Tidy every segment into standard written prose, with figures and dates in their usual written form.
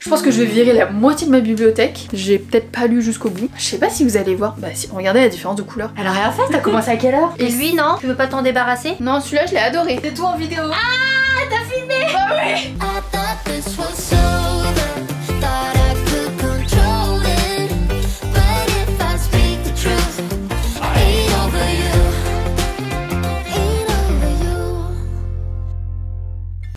Je pense que je vais virer la moitié de ma bibliothèque. J'ai peut-être pas lu jusqu'au bout. Je sais pas si vous allez voir. Bah si, regardez la différence de couleur. Elle a rien fait, t'as commencé à quelle heure? Et lui non? Tu veux pas t'en débarrasser? Non, celui-là je l'ai adoré. C'est tout en vidéo. Ah, t'as filmé? Bah ouais.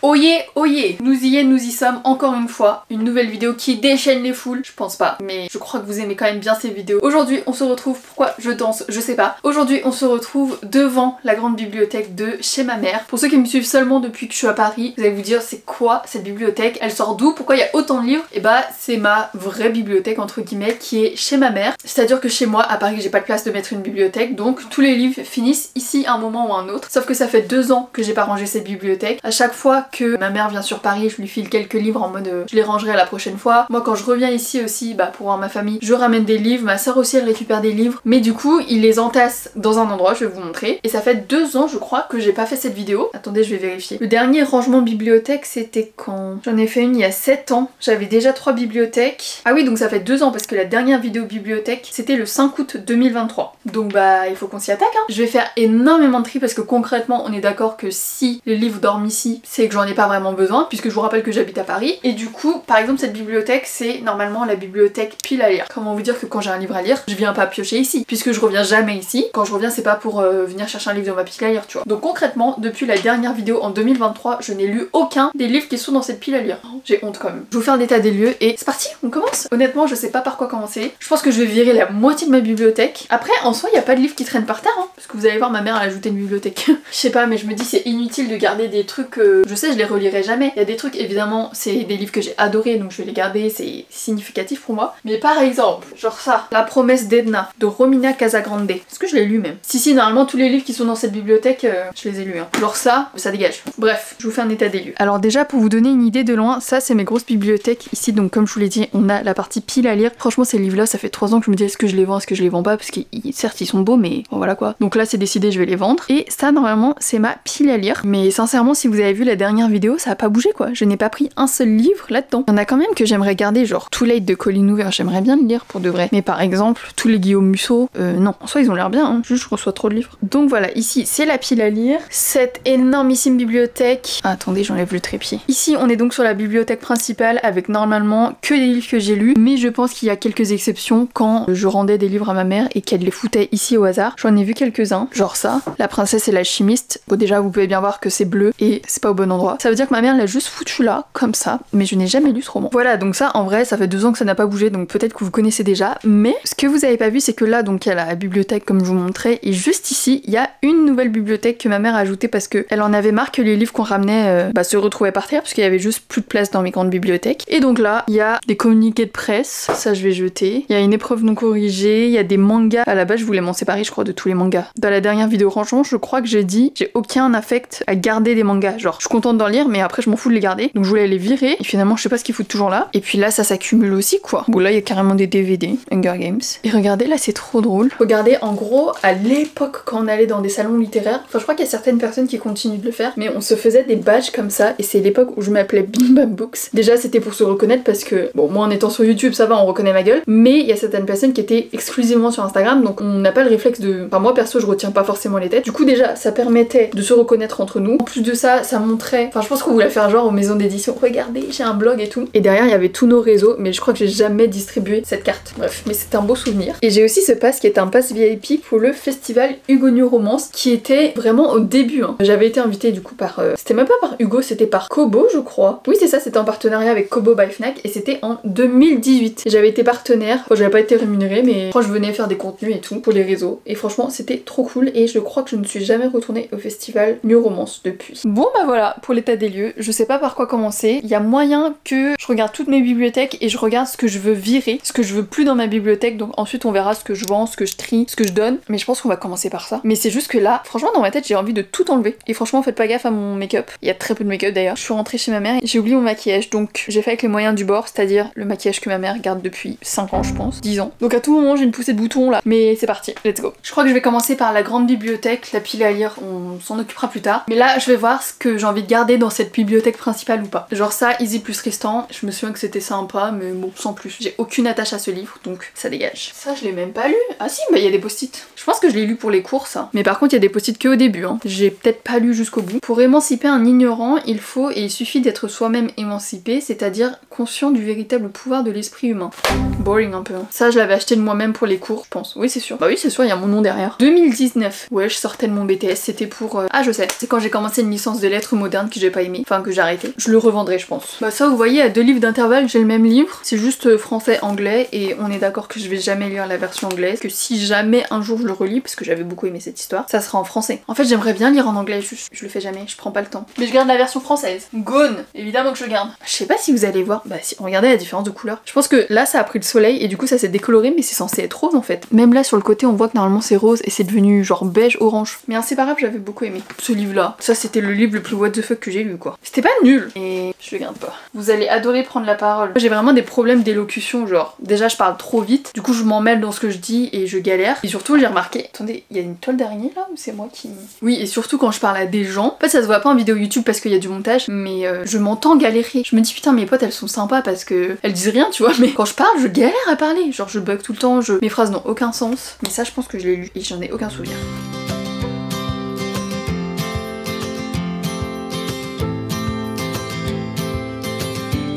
Oyez, oyez, nous y sommes encore une fois. Une nouvelle vidéo qui déchaîne les foules. Je pense pas, mais je crois que vous aimez quand même bien ces vidéos. Aujourd'hui, on se retrouve, pourquoi je danse, je sais pas. Aujourd'hui, on se retrouve devant la grande bibliothèque de chez ma mère. Pour ceux qui me suivent seulement depuis que je suis à Paris, vous allez vous dire c'est quoi cette bibliothèque? Elle sort d'où? Pourquoi il y a autant de livres? Et bah, c'est ma vraie bibliothèque entre guillemets qui est chez ma mère. C'est-à-dire que chez moi, à Paris, j'ai pas de place de mettre une bibliothèque, donc tous les livres finissent ici à un moment ou à un autre. Sauf que ça fait 2 ans que j'ai pas rangé cette bibliothèque. À chaque fois que ma mère vient sur Paris, je lui file quelques livres en mode je les rangerai la prochaine fois. Moi quand je reviens ici aussi, bah pour voir ma famille, je ramène des livres, ma soeur aussi elle récupère des livres, mais du coup ils les entassent dans un endroit, je vais vous montrer. Et ça fait 2 ans je crois que j'ai pas fait cette vidéo. Attendez, je vais vérifier. Le dernier rangement bibliothèque c'était quand? J'en ai fait une il y a 7 ans, j'avais déjà 3 bibliothèques. Ah oui, donc ça fait 2 ans parce que la dernière vidéo bibliothèque c'était le 5 août 2023. Donc bah il faut qu'on s'y attaque hein. Je vais faire énormément de tri parce que concrètement on est d'accord que si les livres dorment ici, c'est que j'en ai pas vraiment besoin puisque je vous rappelle que j'habite à Paris. Et du coup, par exemple cette bibliothèque c'est normalement la bibliothèque pile à lire. Comment vous dire que quand j'ai un livre à lire, je viens pas piocher ici puisque je reviens jamais ici. Quand je reviens c'est pas pour venir chercher un livre dans ma pile à lire, tu vois. Donc concrètement, depuis la dernière vidéo en 2023, je n'ai lu aucun des livres qui sont dans cette pile à lire. J'ai honte quand même. Je vous fais un état des lieux et c'est parti, on commence. Honnêtement, je sais pas par quoi commencer. Je pense que je vais virer la moitié de ma bibliothèque. Après, en soi, il y a pas de livres qui traînent par terre hein, parce que vous allez voir, ma mère elle a ajouté une bibliothèque. Je sais pas, mais je me dis c'est inutile de garder des trucs je sais, je les relirai jamais. Il y a des trucs évidemment, c'est des livres que j'ai adorés donc je vais les garder, c'est significatif pour moi. Mais par exemple, genre ça, La promesse d'Edna de Romina Casagrande. Est-ce que je l'ai lu même? Si, normalement tous les livres qui sont dans cette bibliothèque, je les ai lus. Hein. Genre ça dégage. Bref, je vous fais un état des lieux. Alors déjà pour vous donner une idée de loin, ça c'est mes grosses bibliothèques. Ici donc comme je vous l'ai dit, on a la partie pile à lire. Franchement ces livres là, ça fait 3 ans que je me dis est-ce que je les vends, est-ce que je les vends pas, parce que certes ils sont beaux mais bon, voilà quoi. Donc là c'est décidé, je vais les vendre. Et ça normalement c'est ma pile à lire. Mais sincèrement si vous avez vu la dernière vidéo, ça a pas bougé quoi. Je n'ai pas pris un seul livre là-dedans. Il y en a quand même que j'aimerais garder, genre Too Late de Colleen Hoover, j'aimerais bien le lire pour de vrai. Mais par exemple, tous les Guillaume Musso, non. En soi ils ont l'air bien, hein. Juste je reçois trop de livres. Donc voilà, ici c'est la pile à lire. Cette énormissime bibliothèque. Ah, attendez, j'enlève le trépied. Ici on est donc sur la bibliothèque principale avec normalement que des livres que j'ai lus. Mais je pense qu'il y a quelques exceptions quand je rendais des livres à ma mère et qu'elle les foutait ici au hasard. J'en ai vu quelques-uns, genre ça, La princesse et l'alchimiste. Bon déjà vous pouvez bien voir que c'est bleu et c'est pas au bon endroit. Ça veut dire que ma mère l'a juste foutu là, comme ça, mais je n'ai jamais lu ce roman. Voilà, donc ça en vrai ça fait 2 ans que ça n'a pas bougé, donc peut-être que vous connaissez déjà, mais ce que vous avez pas vu c'est que là donc il y a la bibliothèque comme je vous montrais, et juste ici il y a une nouvelle bibliothèque que ma mère a ajoutée parce que elle en avait marre que les livres qu'on ramenait se retrouvaient par terre, parce qu'il y avait juste plus de place dans mes grandes bibliothèques. Et donc là il y a des communiqués de presse, ça je vais jeter, il y a une épreuve non corrigée, il y a des mangas, à la base je voulais m'en séparer je crois de tous les mangas. Dans la dernière vidéo rangement je crois que j'ai dit j'ai aucun affect à garder des mangas, genre je suis contente d'en lire mais après je m'en fous de les garder, donc je voulais les virer et finalement je sais pas ce qu'ils foutent toujours là. Et puis là ça s'accumule aussi quoi. Bon là il y a carrément des DVD, Hunger Games. Et regardez là c'est trop drôle. Regardez en gros à l'époque quand on allait dans des salons littéraires, enfin je crois qu'il y a certaines personnes qui continuent de le faire, mais on se faisait des badges comme ça et c'est l'époque où je m'appelais Bim Bam Books. Déjà c'était pour se reconnaître parce que bon moi en étant sur YouTube ça va, on reconnaît ma gueule, mais il y a certaines personnes qui étaient exclusivement sur Instagram donc on n'a pas le réflexe de... Enfin moi perso je retiens pas forcément les têtes. Du coup déjà ça permettait de se reconnaître entre nous. En plus de ça, ça montrait... Enfin je pense qu'on voulait faire genre aux maisons d'édition, regardez j'ai un blog et tout. Et derrière il y avait tous nos réseaux, mais je crois que j'ai jamais distribué cette carte. Bref, mais c'est un beau souvenir. Et j'ai aussi ce pass qui est un pass VIP pour le festival Hugo New Romance qui était vraiment au début. Hein. J'avais été invitée du coup par... C'était même pas par Hugo, c'était par Kobo je crois. Oui c'est ça, c'était en partenariat avec Kobo by Fnac et c'était en 2018. J'avais été partenaire, enfin, j'avais pas été rémunérée mais je crois que je venais faire des contenus et tout pour les réseaux. Et franchement c'était trop cool et je crois que je ne suis jamais retournée au festival New Romance depuis. Bon bah voilà pour l'état des lieux, je sais pas par quoi commencer. Il y a moyen que je regarde toutes mes bibliothèques et je regarde ce que je veux virer, ce que je veux plus dans ma bibliothèque, donc ensuite on verra ce que je vends, ce que je trie, ce que je donne, mais je pense qu'on va commencer par ça. Mais c'est juste que là, franchement dans ma tête j'ai envie de tout enlever, et franchement faites pas gaffe à mon make-up, il y a très peu de make-up d'ailleurs. Je suis rentrée chez ma mère et j'ai oublié mon maquillage, donc j'ai fait avec les moyens du bord, c'est-à-dire le maquillage que ma mère garde depuis 5 ans je pense, 10 ans. Donc à tout moment j'ai une poussée de boutons là, mais c'est parti, let's go. Je crois que je vais commencer par la grande bibliothèque, la pile à lire, on s'en occupera plus tard. Mais là je vais voir ce que j'ai envie de garder dans cette bibliothèque principale ou pas. Genre ça, Easy plus Tristan, je me souviens que c'était sympa, mais bon, sans plus. J'ai aucune attache à ce livre, donc ça dégage. Ça, je l'ai même pas lu. Ah si, bah il y a des post-it. Je pense que je l'ai lu pour les cours, ça. Mais par contre, il y a des post-it que au début, hein. J'ai peut-être pas lu jusqu'au bout. Pour émanciper un ignorant, il faut et il suffit d'être soi-même émancipé, c'est-à-dire conscient du véritable pouvoir de l'esprit humain. Boring un peu. Hein. Ça, je l'avais acheté de moi-même pour les cours, je pense. Oui, c'est sûr. Bah oui, c'est sûr, il y a mon nom derrière. 2019. Ouais, je sortais de mon BTS, c'était pour... Ah, je sais. C'est quand j'ai commencé une licence de lettres modernes que j'ai pas aimé. Enfin, que j'ai arrêté. Je le revendrai, je pense. Bah ça, vous voyez, à 2 livres d'intervalle, j'ai le même livre. C'est juste français-anglais et on est d'accord que je vais jamais lire la version anglaise. Que si jamais un jour je le relis, parce que j'avais beaucoup aimé cette histoire, ça sera en français. En fait, j'aimerais bien lire en anglais, juste je le fais jamais, je prends pas le temps. Mais je garde la version française. Gone, évidemment que je garde. Je sais pas si vous allez voir. Bah si, regardez la différence de couleur. Je pense que là, ça a pris le soleil et du coup, ça s'est décoloré, mais c'est censé être rose en fait. Même là, sur le côté, on voit que normalement c'est rose et c'est devenu genre beige-orange. Mais inséparable, j'avais beaucoup aimé. Ce livre-là, ça c'était le livre le plus what the fuck que j'ai lu quoi. C'était pas nul, et je le garde pas. Vous allez adorer prendre la parole. J'ai vraiment des problèmes d'élocution, genre déjà je parle trop vite, du coup je m'en mêle dans ce que je dis et je galère. Et surtout j'ai remarqué, attendez, il y a une toile d'araignée là ou c'est moi qui... Oui, et surtout quand je parle à des gens, en fait ça se voit pas en vidéo YouTube parce qu'il y a du montage, mais je m'entends galérer. Je me dis putain mes potes elles sont sympas parce que elles disent rien tu vois, mais quand je parle je galère à parler, genre je bug tout le temps, mes phrases n'ont aucun sens. Mais ça je pense que je l'ai lu et j'en ai aucun souvenir.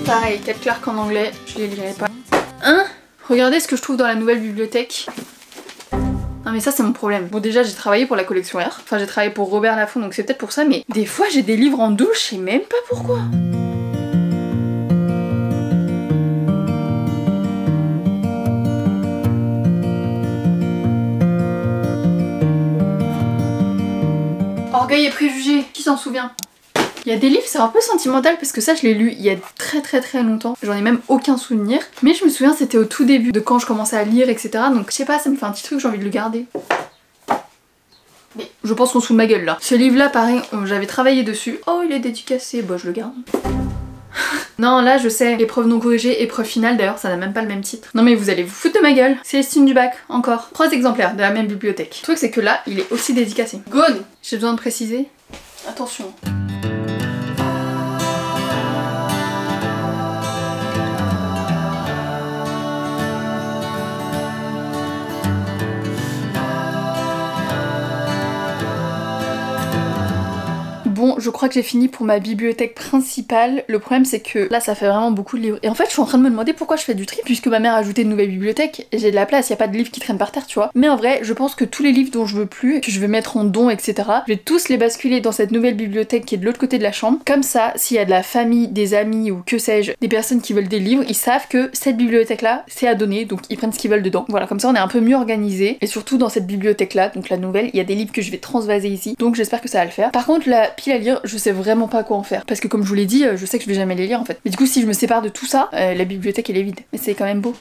Pareil, 4 clairs qu'en anglais, je les lirai pas. Hein? Regardez ce que je trouve dans la nouvelle bibliothèque. Non mais ça c'est mon problème. Bon déjà j'ai travaillé pour la collection R, enfin j'ai travaillé pour Robert Laffont donc c'est peut-être pour ça, mais des fois j'ai des livres en douche, je sais même pas pourquoi. Orgueil et préjugés, qui s'en souvient? Il y a des livres, c'est un peu sentimental parce que ça je l'ai lu il y a très longtemps, j'en ai même aucun souvenir, mais je me souviens c'était au tout début de quand je commençais à lire etc, donc je sais pas, ça me fait un petit truc, j'ai envie de le garder. Mais je pense qu'on se fout de ma gueule là. Ce livre là pareil, j'avais travaillé dessus, oh il est dédicacé, bah je le garde. Non là je sais, épreuve non corrigée, épreuve finale, d'ailleurs ça n'a même pas le même titre. Non mais vous allez vous foutre de ma gueule. Célestine du bac, encore. 3 exemplaires de la même bibliothèque. Le truc c'est que là il est aussi dédicacé. Gone. J'ai besoin de préciser. Attention. Bon, je crois que j'ai fini pour ma bibliothèque principale. Le problème c'est que là ça fait vraiment beaucoup de livres. Et en fait je suis en train de me demander pourquoi je fais du tri, puisque ma mère a ajouté une nouvelle bibliothèque et j'ai de la place, il y a pas de livres qui traînent par terre tu vois. Mais en vrai je pense que tous les livres dont je veux plus, que je vais mettre en don etc, je vais tous les basculer dans cette nouvelle bibliothèque qui est de l'autre côté de la chambre. Comme ça, s'il y a de la famille, des amis ou que sais-je, des personnes qui veulent des livres, ils savent que cette bibliothèque là c'est à donner, donc ils prennent ce qu'ils veulent dedans. Voilà, comme ça on est un peu mieux organisé. Et surtout dans cette bibliothèque là, donc la nouvelle, il y a des livres que je vais transvaser ici, donc j'espère que ça va le faire. Par contre la pile à lire, je sais vraiment pas quoi en faire, parce que comme je vous l'ai dit, je sais que je vais jamais les lire en fait. Mais du coup si je me sépare de tout ça, la bibliothèque elle est vide. Mais c'est quand même beau.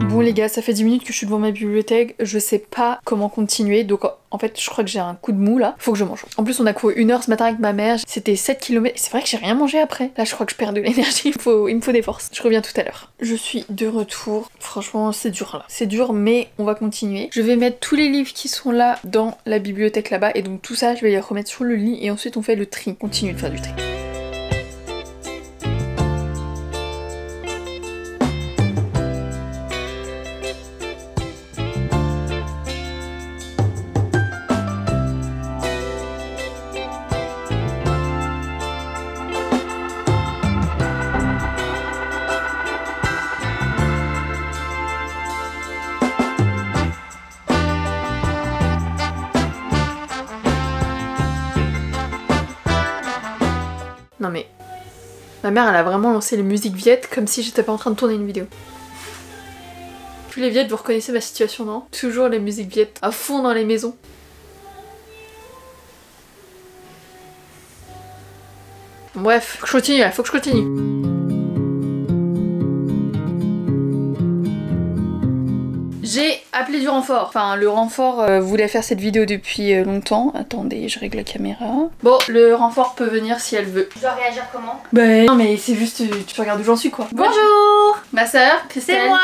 Bon les gars, ça fait 10 minutes que je suis devant ma bibliothèque, je sais pas comment continuer, donc en fait je crois que j'ai un coup de mou là, faut que je mange. En plus on a couru 1 heure ce matin avec ma mère, c'était 7 km, c'est vrai que j'ai rien mangé après. Là je crois que je perds de l'énergie, il me faut des forces. Je reviens tout à l'heure. Je suis de retour, franchement c'est dur là. C'est dur mais on va continuer. Je vais mettre tous les livres qui sont là dans la bibliothèque là-bas et donc tout ça je vais les remettre sur le lit et ensuite on fait le tri. Continue de faire du tri. Non mais... Ma mère elle a vraiment lancé les musiques viettes comme si j'étais pas en train de tourner une vidéo. Tous les viettes, vous reconnaissez ma situation, non? Toujours les musiques viettes à fond dans les maisons. Bref, faut que je continue là, faut que je continue. J'ai appelé du renfort. Enfin, le renfort voulait faire cette vidéo depuis longtemps. Attendez, je règle la caméra. Bon, le renfort peut venir si elle veut. Je dois réagir comment? Bah non mais c'est juste, tu regardes où j'en suis quoi. Bonjour! Ma sœur, Christelle. C'est moi!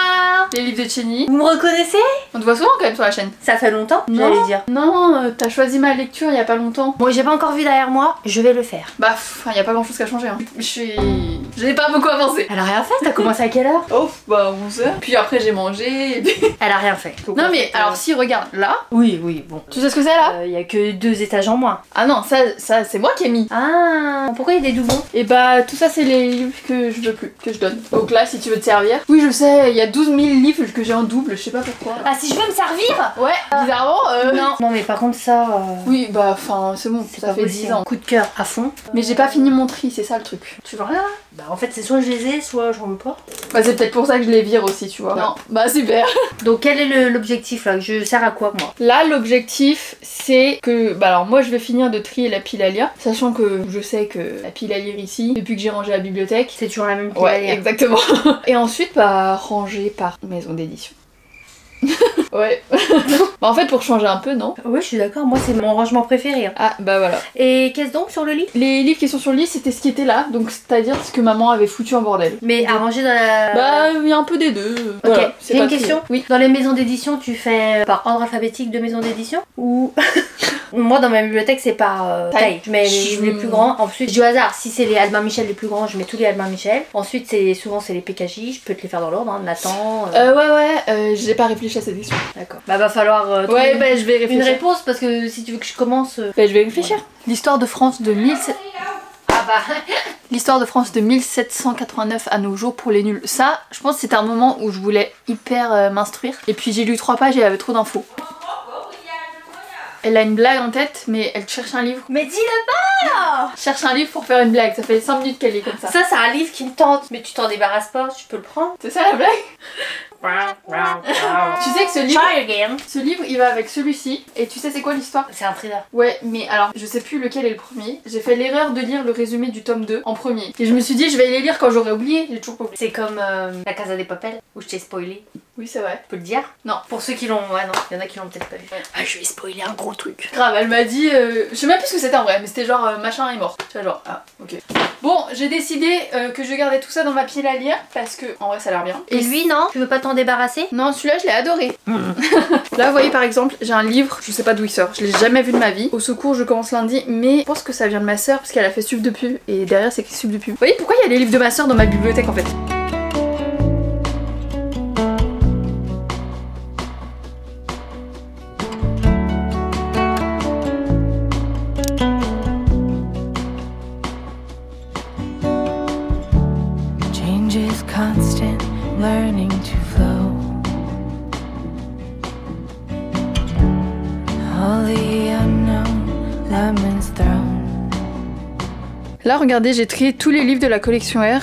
Les livres de Chenny. Vous me reconnaissez? On te voit souvent quand même sur la chaîne. Ça fait longtemps, j'allais dire. Non, t'as choisi ma lecture il y a pas longtemps. Bon, j'ai pas encore vu derrière moi, je vais le faire. Bah, il y a pas grand chose qui a changé. Hein. Je n'ai pas beaucoup avancé. Elle a rien fait, t'as commencé à quelle heure? Oh, bah 11h. Puis après j'ai mangé. Et puis... Elle a rien fait. Non mais alors si, regarde, là. Oui, bon. Tu sais ce que c'est là? Y a que 2 étages en moins. Ah non, ça c'est moi qui ai mis. Ah, pourquoi il y a des doublons? Et bah tout ça c'est les livres que je veux plus, que je donne. Donc là si tu veux te servir. Oui je sais, il y a 12 000 livres que j'ai en double, je sais pas pourquoi. Ah, si je veux me servir? Ouais, bizarrement Non. Non mais par contre ça... Oui bah enfin c'est bon, ça fait 10 ans. Coup de cœur à fond. Mais j'ai pas fini mon tri, c'est ça le truc. Tu veux rien là? Bah en fait c'est soit je les ai, soit je remets pas. Bah c'est peut-être pour ça que je les vire aussi, tu vois. Non, bah super. Donc quel est l'objectif là? Je sers à quoi moi? Là l'objectif c'est que... Bah alors moi je vais finir de trier la pile à lire, sachant que je sais que la pile à lire ici, depuis que j'ai rangé la bibliothèque, c'est toujours la même pile à ouais lire. exactement. Et ensuite bah ranger par maison d'édition. Ouais. Bah en fait pour changer un peu, non? Ouais, je suis d'accord, moi c'est mon rangement préféré. Hein. Ah bah voilà. Et qu'est-ce donc sur le lit? Les livres qui sont sur le lit c'était ce qui était là, donc c'est-à-dire ce que maman avait foutu en bordel. Mais à ranger dans la... Bah il y a un peu des deux. Ok, Voilà, j'ai une question. Oui. Dans les maisons d'édition, tu fais par ordre alphabétique de maisons d'édition? Ou... Moi dans ma bibliothèque c'est par taille. Je mets les livres les plus grands. Ensuite je dis au hasard, si c'est les Albin Michel les plus grands, je mets tous les Albin Michel. Ensuite souvent c'est les PKJ, je peux te les faire dans l'ordre, hein. Nathan... Ouais, j'ai pas réfléchi à cette question. D'accord. Bah va falloir Ouais bah je vais une réfléchir. réponse parce que si tu veux que je commence... Bah je vais réfléchir. L'histoire de France de 1700... Ah bah... L'histoire de France de 1789 à nos jours pour les nuls. Ça, je pense que c'était un moment où je voulais hyper m'instruire. Et puis j'ai lu 3 pages et il y avait trop d'infos. Elle a une blague en tête, mais elle cherche un livre. Mais dis-le pas! Cherche un livre pour faire une blague, ça fait 5 minutes qu'elle est comme ça. Ça c'est un livre qui me tente. Mais tu t'en débarrasses pas, tu peux le prendre. C'est ça la blague? Tu sais que ce livre il va avec celui-ci. Et tu sais c'est quoi l'histoire? C'est un thriller. Ouais mais alors je sais plus lequel est le premier. J'ai fait l'erreur de lire le résumé du tome 2 en premier. Et je me suis dit je vais les lire quand j'aurai oublié. J'ai toujours pas oublié. C'est comme La Casa des Papel où je t'ai spoilé. Oui c'est vrai. Tu peux le dire? Non. Pour ceux qui l'ont... Ouais non, il y en a qui l'ont peut-être pas vu. Ouais. Ah je vais spoiler un gros truc. Grave, elle m'a dit, je sais même plus ce que c'était en vrai, mais c'était genre machin est mort. Tu vois genre, ah ok. Bon, j'ai décidé que je gardais tout ça dans ma pile à lire parce que en vrai ça a l'air bien. Et lui non? Tu veux pas t'en débarrasser? Non, celui-là je l'ai adoré. Là vous voyez par exemple, j'ai un livre, je sais pas d'où il sort, je l'ai jamais vu de ma vie. Au secours je commence lundi, mais je pense que ça vient de ma soeur parce qu'elle a fait sub de pub et derrière c'est écrit sub de pub. Vous voyez pourquoi il y a les livres de ma soeur dans ma bibliothèque en fait? Constant learning to flow. All the unknown lemons thrown. Là regardez, j'ai trié tous les livres de la collection R.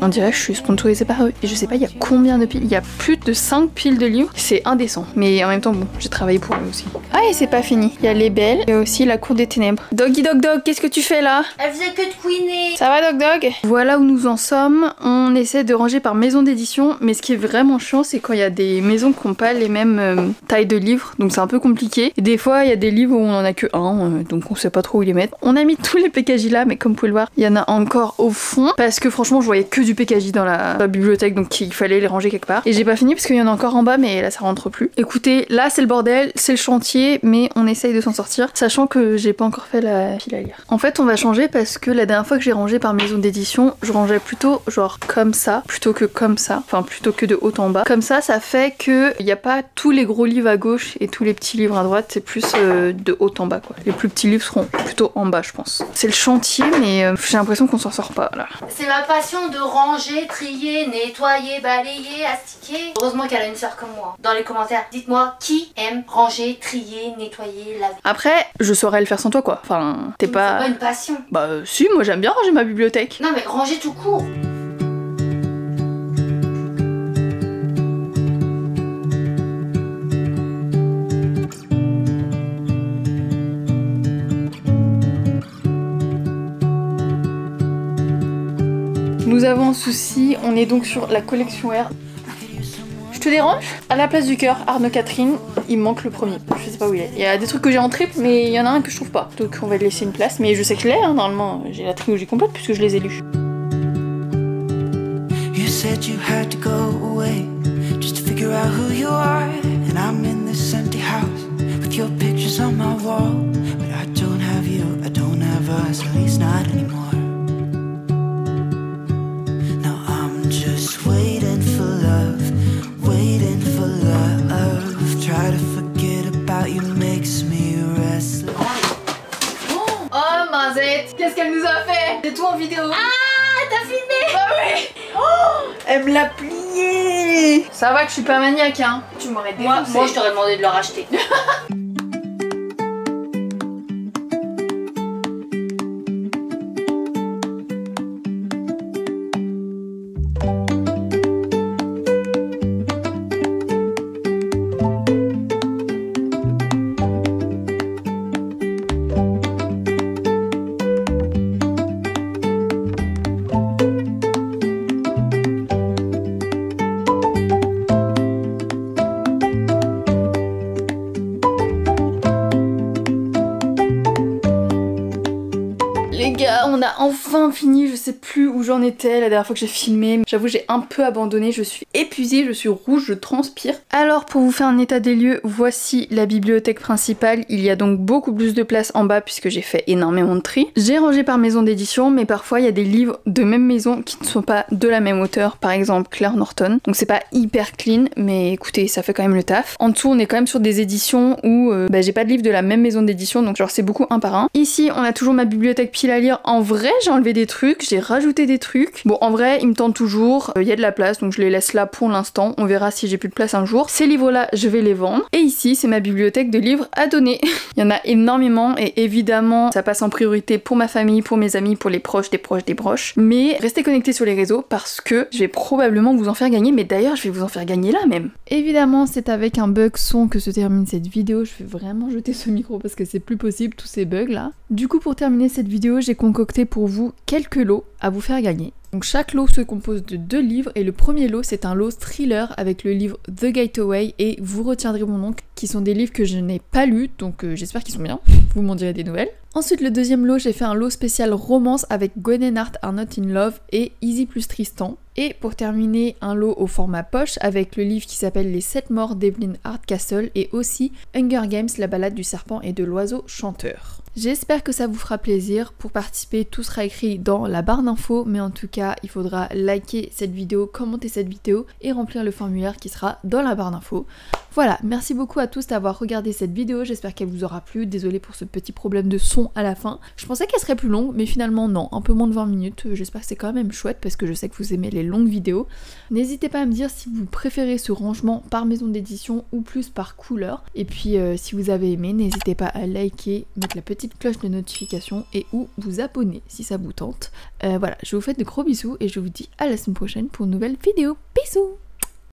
On dirait que je suis sponsorisée par eux. Et je sais pas il y a combien de piles. Il y a plus de 5 piles de livres. C'est indécent. Mais en même temps bon, j'ai travaillé pour eux aussi. Ah et c'est pas fini. Il y a les belles et aussi la cour des ténèbres. Doggy Dog Dog, qu'est-ce que tu fais là? Elle faisait que de couiner. Ça va Dog Dog? Voilà où nous en sommes. On essaie de ranger par maison d'édition. Mais ce qui est vraiment chiant c'est quand il y a des maisons qui n'ont pas les mêmes tailles de livres. Donc c'est un peu compliqué. Et des fois il y a des livres où on en a que un. Donc on sait pas trop où les mettre. On a mis tous les PKJ là mais comme vous pouvez le voir, il y en a encore au fond parce que franchement je voyais que du PKJ dans la bibliothèque donc il fallait les ranger quelque part. Et j'ai pas fini parce qu'il y en a encore en bas mais là ça rentre plus. Écoutez, là c'est le bordel, c'est le chantier mais on essaye de s'en sortir sachant que j'ai pas encore fait la pile à lire. En fait on va changer parce que la dernière fois que j'ai rangé par maison d'édition, je rangeais plutôt genre comme ça plutôt que comme ça, enfin plutôt que de haut en bas. Comme ça fait que il y a pas tous les gros livres à gauche et tous les petits livres à droite, c'est plus de haut en bas quoi. Les plus petits livres seront plutôt en bas je pense. C'est le chantier mais j'ai l'impression qu'on s'en sort pas là. C'est ma passion de ranger, trier, nettoyer, balayer, astiquer. Heureusement qu'elle a une sœur comme moi. Dans les commentaires, dites-moi qui aime ranger, trier, nettoyer, laver. Après, je saurais le faire sans toi quoi. Enfin, t'es pas... C'est pas une passion. Bah si, moi j'aime bien ranger ma bibliothèque. Non mais ranger tout court. Nous avons un souci, on est donc sur la collection R. te dérange? À la place du cœur, Arnaud Catherine, il manque le premier. Je sais pas où il est. Il y a des trucs que j'ai en triple, mais il y en a un que je trouve pas. Donc on va lui laisser une place. Mais je sais que je l'ai, hein, normalement. J'ai la trilogie complète puisque je les ai lus. You said you had to go away just to figure out who you are. And I'm in this empty house with your pictures on my wall. But I don't have you, I don't have us, at least not anymore. Now I'm just waiting for love, waiting for love. Try to forget about you makes me restless. Oh Mazette, qu'est-ce qu'elle nous a fait? C'est tout en vidéo. Ah, t'as filmé? Bah oui. Oh, elle me l'a plié. Ça va que je suis pas maniaque, hein. Tu m'aurais défoncé. Moi je t'aurais demandé de le racheter. Les gars, on a enfin fini, je sais plus où j'en étais la dernière fois que j'ai filmé. J'avoue, j'ai un peu abandonné, je suis épuisée, je suis rouge, je transpire. Alors pour vous faire un état des lieux, voici la bibliothèque principale. Il y a donc beaucoup plus de place en bas puisque j'ai fait énormément de tri. J'ai rangé par maison d'édition, mais parfois il y a des livres de même maison qui ne sont pas de la même auteur, par exemple Claire Norton. Donc c'est pas hyper clean, mais écoutez, ça fait quand même le taf. En dessous, on est quand même sur des éditions où j'ai pas de livres de la même maison d'édition, donc genre c'est beaucoup un par un. Ici, on a toujours ma bibliothèque pile à lire. En vrai, j'ai enlevé des trucs, j'ai rajouté des trucs. Bon, en vrai, il me tente toujours. Il y a de la place, donc je les laisse là pour l'instant. On verra si j'ai plus de place un jour. Ces livres-là, je vais les vendre. Et ici, c'est ma bibliothèque de livres à donner. Il y en a énormément et évidemment, ça passe en priorité pour ma famille, pour mes amis, pour les proches des proches des proches. Mais restez connectés sur les réseaux parce que je vais probablement vous en faire gagner. Mais d'ailleurs, je vais vous en faire gagner là même. Évidemment, c'est avec un bug son que se termine cette vidéo. Je vais vraiment jeter ce micro parce que c'est plus possible, tous ces bugs là. Du coup, pour terminer cette vidéo, j'ai concocté pour vous quelques lots à vous faire gagner. Donc chaque lot se compose de 2 livres et le premier lot c'est un lot thriller avec le livre The Gateway et Vous retiendrez mon nom, qui sont des livres que je n'ai pas lus, donc j'espère qu'ils sont bien, vous m'en direz des nouvelles. Ensuite le deuxième lot, j'ai fait un lot spécial romance avec Gwen and Art Are Not in Love et Easy plus Tristan. Et pour terminer, un lot au format poche avec le livre qui s'appelle Les 7 morts d'Evelyn Hardcastle et aussi Hunger Games, la balade du serpent et de l'oiseau chanteur. J'espère que ça vous fera plaisir. Pour participer, tout sera écrit dans la barre d'infos, mais en tout cas, il faudra liker cette vidéo, commenter cette vidéo et remplir le formulaire qui sera dans la barre d'infos. Voilà, merci beaucoup à tous d'avoir regardé cette vidéo, j'espère qu'elle vous aura plu. Désolée pour ce petit problème de son à la fin. Je pensais qu'elle serait plus longue, mais finalement non, un peu moins de 20 minutes. J'espère que c'est quand même chouette parce que je sais que vous aimez les longues vidéos. N'hésitez pas à me dire si vous préférez ce rangement par maison d'édition ou plus par couleur. Et puis si vous avez aimé, n'hésitez pas à liker, mettre la petite cloche de notification et ou vous abonner si ça vous tente. Voilà, je vous fais de gros bisous et je vous dis à la semaine prochaine pour une nouvelle vidéo. Bisous!